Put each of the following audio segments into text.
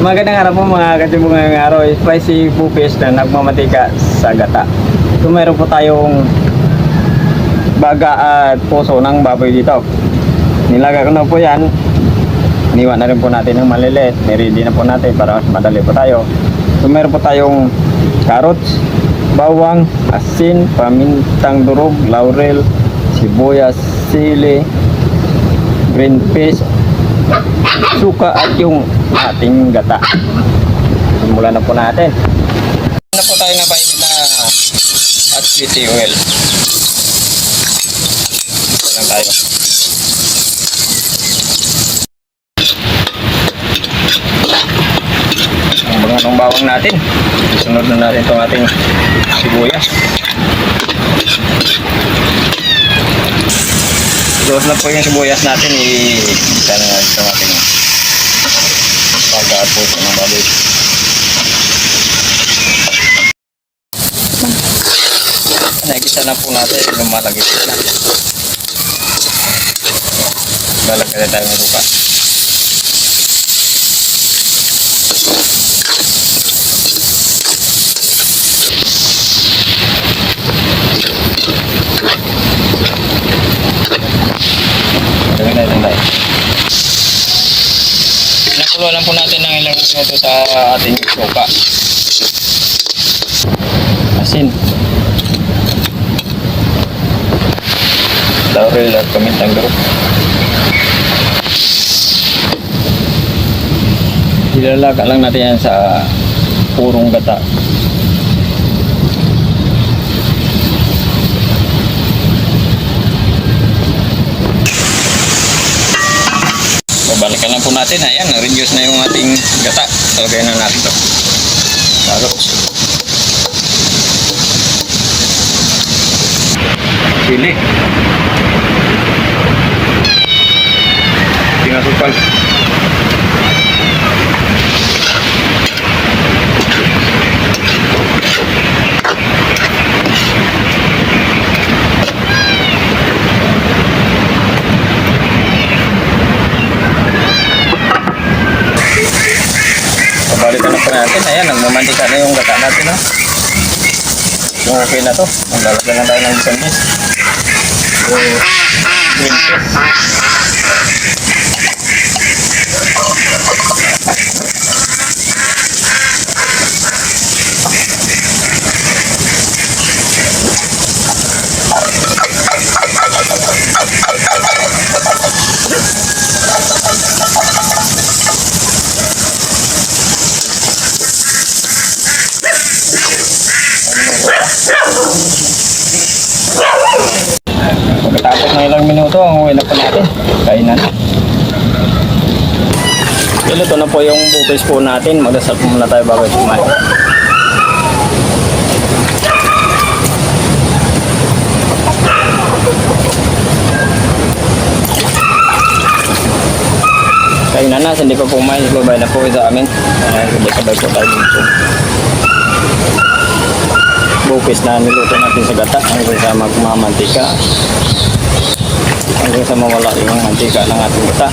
Magandang araw po mga katibungang araw. Spicy bupis na nagmamatika sa gata. So meron po tayong baga at puso ng baboy dito. Nilaga ko na po yan. Iniwan na rin po natin ng maliliit. Niready na po natin para mas madali po tayo. So meron po tayong carrots, bawang, asin, pamintang durog, laurel, sibuyas, sili, green peas, suka at yung ating gata. Simulan na po natin. Na po tayo na painit na at sweet oil. Ito lang tayo. Ang mga ng bawang natin. Sunod na natin itong ating sibuyas. Ilos na po yung sibuyas natin. Isa na natin itong ating baga at puso ng baboy. Nagisa na po natin. Lumalagay na. Lalagay na tayo ng suka. Nakulo lang po natin ng ilang minuto sa ating suka. Asin, laurel at pamintang durog. Ilalaga lang natin yan sa purong gata. Balikan lang po natin. Ayan, na-reduce na yung ating gata. Talagay na natin ito. Lalo. Sili. Tinasupal. Balikan na po natin. Ayan, nagmamantika na yung gata natin. No? Yung okay na to. Maglalagyan na tayo ng bisanis. Yung green peas. Pagkatapos ng ilang minuto, ang uwi na po natin. Kainan. Ito na po yung bupis po natin. Magdasal po muna tayo bago kumain. Kainan na, hindi pa po kumain. Babay na po ito amin. Sabay-sabay po tayo dito. Bupis na niluto natin sa gata hanggang sa magmamantika, hanggang sa mawala yung mantika ng ating gata.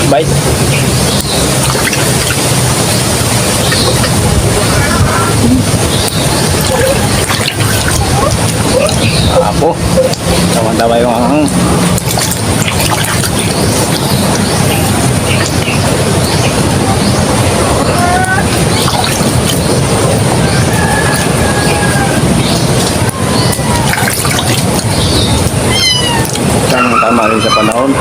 Bite. Apo. Tama-tama yung ang tama rin sa panahon.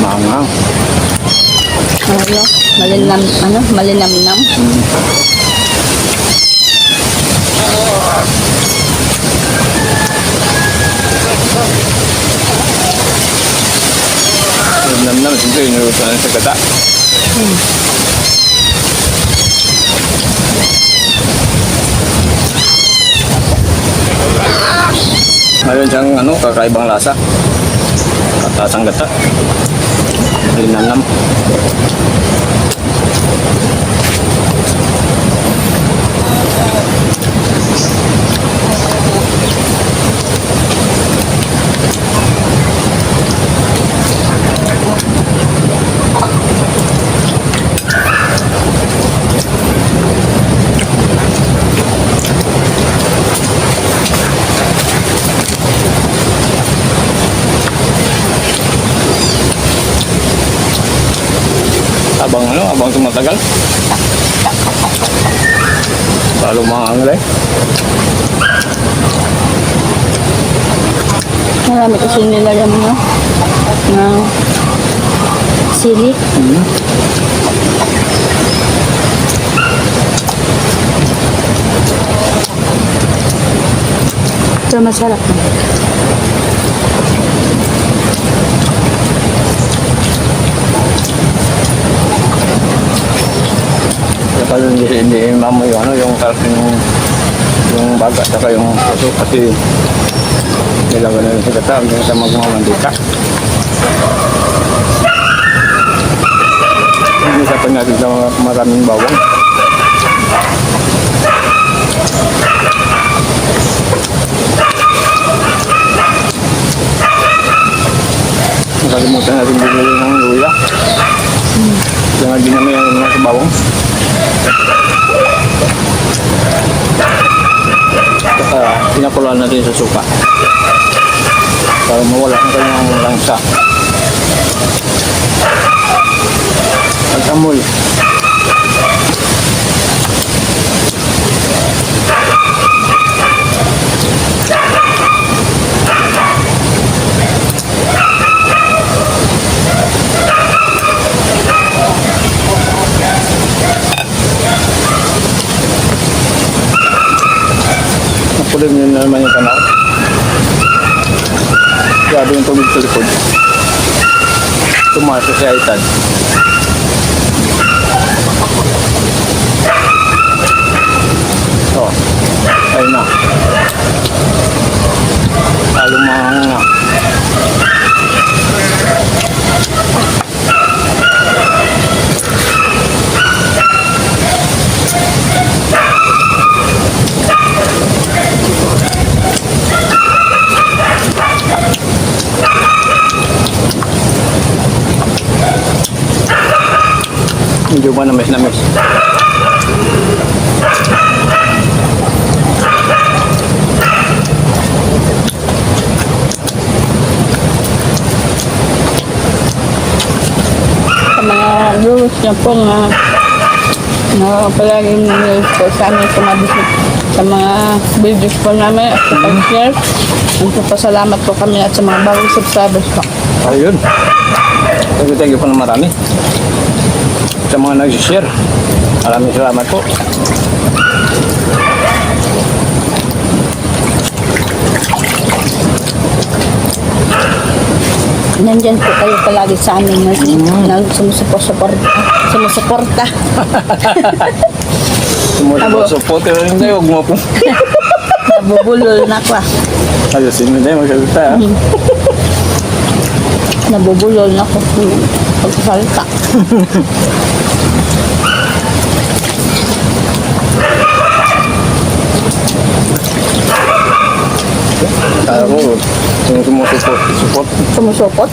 Mangang. Malinam-nam. Malinam-nam, siyempre, inurusan sa gata. siyang ano, kakaibang lasa. Katasang gata. Linanam. Habang tumatagal. Lalo mga anglay. Marami kasi nilagyan mo ng sili. Ito masarap. Saka hindi mamoy yung ano, yung yung baga, saka yung puso kasi nilagyan na sa gata hanggang sa magmamandika. Hindi sa natin sa maraming bawang. Nakalimutan natin bumili ng luya. Kaya hindi namin yung mga sa bawang. Saka pinakulaan natin sa suka para mawala ang kanyang langsa at amoy. Napulim yun na naman yung tanaw. Grabe yung tubig sa likod. Tumaso si Aitad. Oh, ayun na. Alumang na. Medyo ba na miss? Sa mga rules niya po na palaging nanonood po sa amin kumabisip sa mga videos po namin at sa pag-share. Nagpapasalamat po kami at sa mga bagong subscribers po. Ayun. Thank you po na marami. Sa mga nag-share. Maraming salamat po. Nandyan po kayo palagi sa amin na sumusuporta. Support rin tayo. Huwag mo po. Nabubulol na ko. Ayusin mo tayo magsalita. Nabubulol na ko pagsalita. Kaya ko, support. Sumusupot.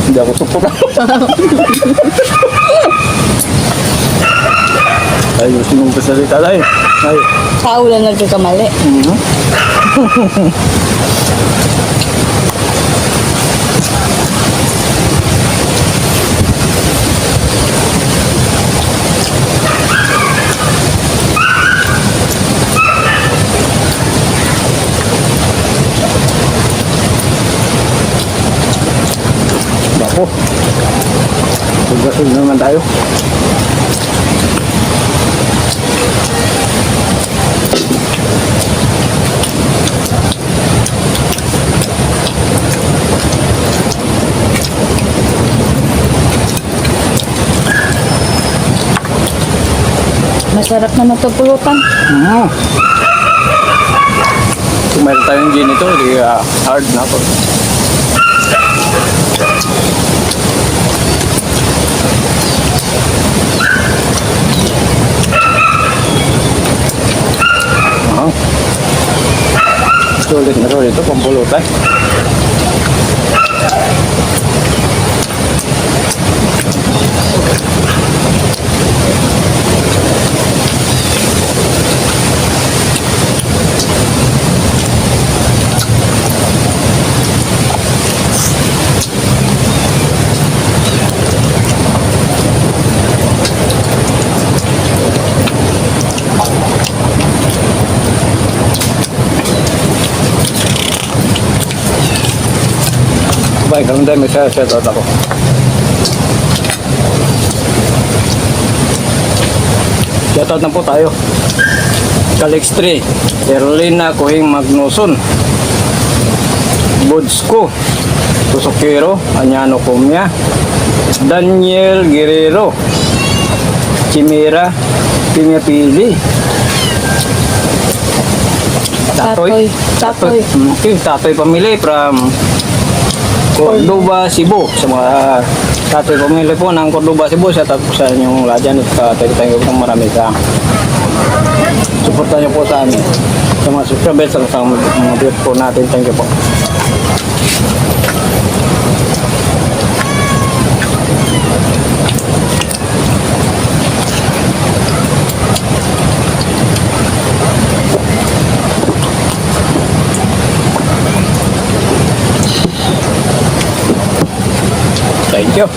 Hindi ako support. Ayusin mong pasalita tayo. Ay. Sa ulan nagkakamali. Bako. Tugas naman tayo. Masarap naman ito pulutan. Kung meron tayong gin ito, di hard na po. Sulit na rin ito, pampulutan. Baik, ganun din, may shout out ako. Shout out na po tayo. Calix 3, Erlina Kuhing Magnuson, Budsko, Tusukiro, Anyano Kumya, Daniel Guerrero, Chimera, Pinya Pili, Tatoy. Tatoy pamili from Cordoba, Cebu. Sa mga Tatoy pamili po ng Cordoba, Cebu, sa tapos sa inyong lahat dyan. Thank you po ng marami sa suporta niyo po sa amin. Sa mga subscribers, sa mga views po natin. Thank you po. Thank you.